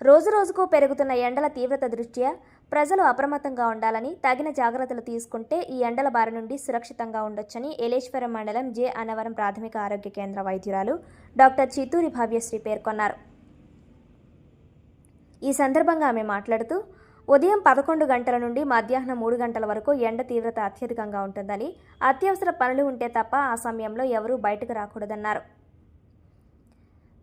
రోజురోజుకు పెరుగుతున్న ఎండల తీవ్రత దృష్ట్యా ప్రజలు అప్రమత్తంగా ఉండాలని, తగిన జాగ్రత్తలు తీసుకుంటే ఈ ఎండల బారి నుండి సురక్షితంగా ఉండొచ్చని ఏలేశ్వరం మండలం జె. అన్నవరం ప్రాథమిక ఆరోగ్య కేంద్ర వైద్యురాలు డాక్టర్ చిత్తూరి భవ్యశ్రీ పేర్కొన్నారు. ఈ సందర్భంగా ఆమె మాట్లాడుతూ, ఉదయం 11 గంటల నుండి మధ్యాహ్నం 3 గంటల వరకు ఎండ తీవ్రత అత్యధికంగా ఉంటుందని, అత్యవసర పనులు ఉంటే తప్ప ఆ సమయంలో ఎవరూ బయటకు రాకూడదన్నారు.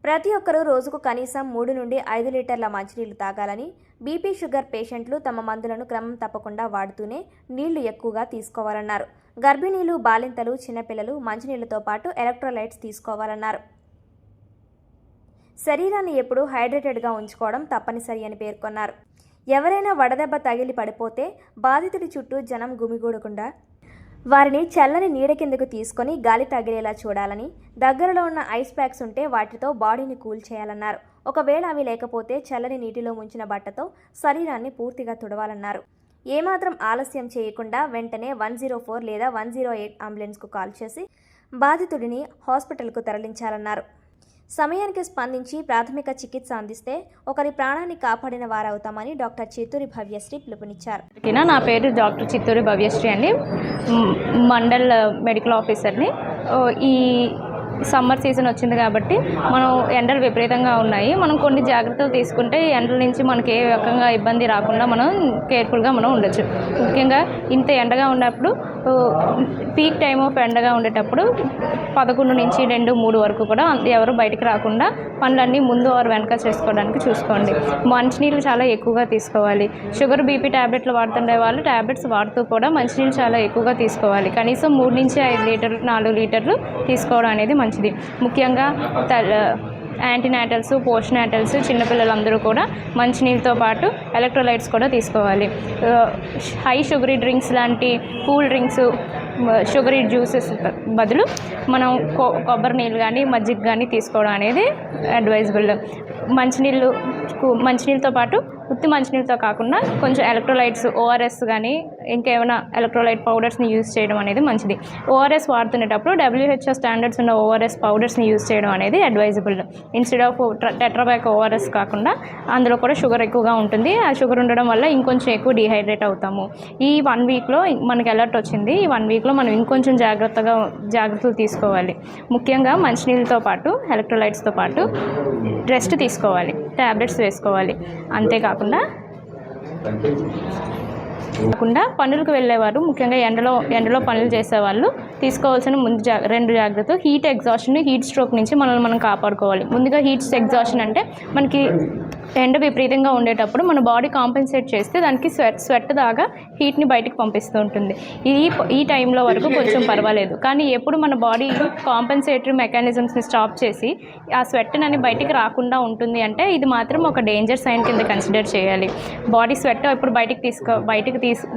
ప్రతి ఒక్కరూ రోజుకు కనీసం 3 నుండి 5 లీటర్ల మంచినీళ్లు తాగాలని, బీపీ షుగర్ పేషెంట్లు తమ మందులను క్రమం తప్పకుండా వాడుతూనే నీళ్లు ఎక్కువగా తీసుకోవాలన్నారు. గర్భిణీలు, బాలింతలు, చిన్నపిల్లలు మంచినీళ్లతో పాటు ఎలక్ట్రోలైట్స్ తీసుకోవాలన్నారు. శరీరాన్ని ఎప్పుడూ హైడ్రేటెడ్గా ఉంచుకోవడం తప్పనిసరి అని పేర్కొన్నారు. ఎవరైనా వడదెబ్బ తగిలి పడిపోతే బాధితుడి చుట్టూ జనం గుమిగూడకుండా వారిని చల్లని నీడ కిందకు తీసుకొని గాలి తగిలేలా చూడాలని, దగ్గరలో ఉన్న ఐస్ ప్యాక్స్ ఉంటే వాటితో బాడీని కూల్ చేయాలన్నారు. ఒకవేళ అవి లేకపోతే చల్లని నీటిలో ముంచిన బట్టతో శరీరాన్ని పూర్తిగా తుడవాలన్నారు. ఏమాత్రం ఆలస్యం చేయకుండా వెంటనే 104 లేదా 108 అంబులెన్స్కు కాల్ చేసి బాధితుడిని హాస్పిటల్కు తరలించాలన్నారు. సమయానికి స్పందించి ప్రాథమిక చికిత్స అందిస్తే ఒకరి ప్రాణాన్ని కాపాడిన వారవుతామని డాక్టర్ చిత్తూరి భవ్యశ్రీ పిలుపునిచ్చారు. నా పేరు డాక్టర్ చిత్తూరి భవ్యశ్రీ అండి, మండల్ మెడికల్ ఆఫీసర్ని. ఈ సమ్మర్ సీజన్ వచ్చింది కాబట్టి మనం ఎండలు విపరీతంగా ఉన్నాయి. మనం కొన్ని జాగ్రత్తలు తీసుకుంటే ఈ ఎండల నుంచి మనకి ఏ రకంగా ఇబ్బంది రాకుండా మనం కేర్ఫుల్గా మనం ఉండొచ్చు. ముఖ్యంగా ఇంత ఎండగా ఉన్నప్పుడు, పీక్ టైమ్ ఆఫ్ ఎండగా ఉండేటప్పుడు 11 నుంచి 2, 3 వరకు కూడా ఎవరు బయటికి రాకుండా పనులన్నీ ముందు ఆరు వెనక చేసుకోవడానికి చూసుకోండి. మంచినీళ్ళు చాలా ఎక్కువగా తీసుకోవాలి. షుగర్, బీపీ ట్యాబ్లెట్లు వాడుతుండే వాళ్ళు ట్యాబ్లెట్స్ వాడుతూ కూడా మంచినీళ్ళు చాలా ఎక్కువగా తీసుకోవాలి. కనీసం 3 నుంచి 5 లీటర్లు, 4 లీటర్లు తీసుకోవడం అనేది మంచిది. ముఖ్యంగా యాంటీనాటల్స్, పోస్ట్నాటల్స్ చిన్నపిల్లలందరూ కూడా మంచినీళ్ళతో పాటు ఎలక్ట్రోలైట్స్ కూడా తీసుకోవాలి. హై షుగరీ డ్రింక్స్ లాంటి కూల్ డ్రింక్స్, షుగరీ జ్యూసెస్ బదులు మనం కొబ్బరి నీళ్ళు కానీ, మజ్జిగ కానీ తీసుకోవడం అనేది అడ్వైజబుల్. మంచినీళ్ళతో పాటు ఉత్తి మంచినీళ్ళతో కాకుండా కొంచెం ఎలక్ట్రోలైట్స్, ఓఆర్ఎస్ కానీ ఇంకేమైనా ఎలక్ట్రోలైట్ పౌడర్స్ని యూజ్ చేయడం అనేది మంచిది. ఓఆర్ఎస్ వాడుతునేటప్పుడు WHO స్టాండర్డ్స్ ఉన్న ఓఆర్ఎస్ పౌడర్స్ని యూజ్ చేయడం అనేది advisable. Instead of Tetra Pak ORS కాకుండా అందులో కూడా షుగర్ ఎక్కువగా ఉంటుంది. ఆ షుగర్ ఉండడం వల్ల ఇంకొంచెం ఎక్కువ డీహైడ్రేట్ అవుతాము. ఈ 1 వీక్లో మనకి అలర్ట్ వచ్చింది. ఈ 1 వీక్లో మనం ఇంకొంచెం జాగ్రత్తలు తీసుకోవాలి. ముఖ్యంగా మంచినీళ్ళతో పాటు ఎలక్ట్రోలైట్స్తో పాటు రెస్ట్ తీసుకోవాలి, ట్యాబ్లెట్స్ వేసుకోవాలి. అంతేకాకుండా పనులకు వెళ్ళేవారు, ముఖ్యంగా ఎండలో పనులు చేసేవాళ్ళు తీసుకోవాల్సిన 2 జాగ్రత్తలు. హీట్ ఎగ్జాషన్, హీట్ స్ట్రోక్ నుంచి మనల్ని మనం కాపాడుకోవాలి. ముందుగా హీట్ ఎగ్జాషన్ అంటే మనకి ఎండ విపరీతంగా ఉండేటప్పుడు మన బాడీ కాంపెన్సేట్ చేస్తే దానికి స్వెట్ దాకా హీట్ని బయటికి పంపిస్తూ ఉంటుంది. ఈ టైంలో వరకు కొంచెం పర్వాలేదు. కానీ ఎప్పుడు మన బాడీ కాంపెన్సేటరీ మెకానిజమ్స్ని స్టాప్ చేసి ఆ స్వెట్ని బయటికి రాకుండా ఉంటుంది అంటే ఇది మాత్రం ఒక డేంజర్ సైన్ కింద కన్సిడర్ చేయాలి. బాడీ స్వెట్ ఎప్పుడు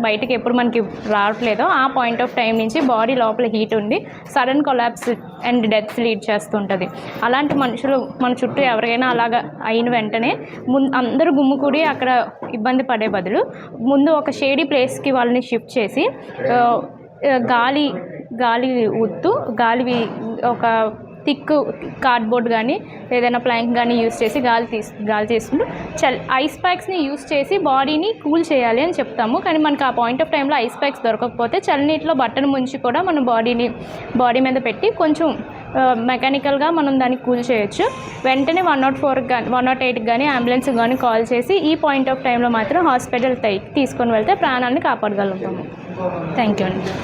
బయటికి ఎప్పుడు మనకి రావట్లేదో ఆ పాయింట్ ఆఫ్ టైం నుంచి బాడీ లోపల హీట్ ఉండి sudden collapse and deaths lead చేస్తుంటుంది. అలాంటి మనుషులు మన చుట్టూ ఎవరికైనా అలాగా అయిన వెంటనే అందరూ గుమ్ముకూడి అక్కడ ఇబ్బంది పడే బదులు ముందు ఒక షేడీ ప్లేస్కి వాళ్ళని షిఫ్ట్ చేసి గాలి ఊదుతూ ఒక థిక్ కార్డ్బోర్డ్ కానీ ఏదైనా ప్లాంక్ కానీ యూస్ చేసి గాలి తీసుకుంటూ ఐస్ ప్యాక్స్ని యూస్ చేసి బాడీని కూల్ చేయాలి అని చెప్తాము. కానీ మనకు ఆ పాయింట్ ఆఫ్ టైంలో ఐస్ ప్యాక్స్ దొరకకపోతే చల్లనీటిలో బట్టను ముంచి కూడా మన బాడీ మీద పెట్టి కొంచెం మెకానికల్గా మనం దాన్ని కూల్ చేయొచ్చు. వెంటనే 104 కానీ 108 కానీ అంబులెన్స్ కానీ కాల్ చేసి ఈ పాయింట్ ఆఫ్ టైంలో మాత్రం హాస్పిటల్ తీసుకొని వెళ్తే ప్రాణాలను కాపాడగలుగుతాము. థ్యాంక్ యూ అండి.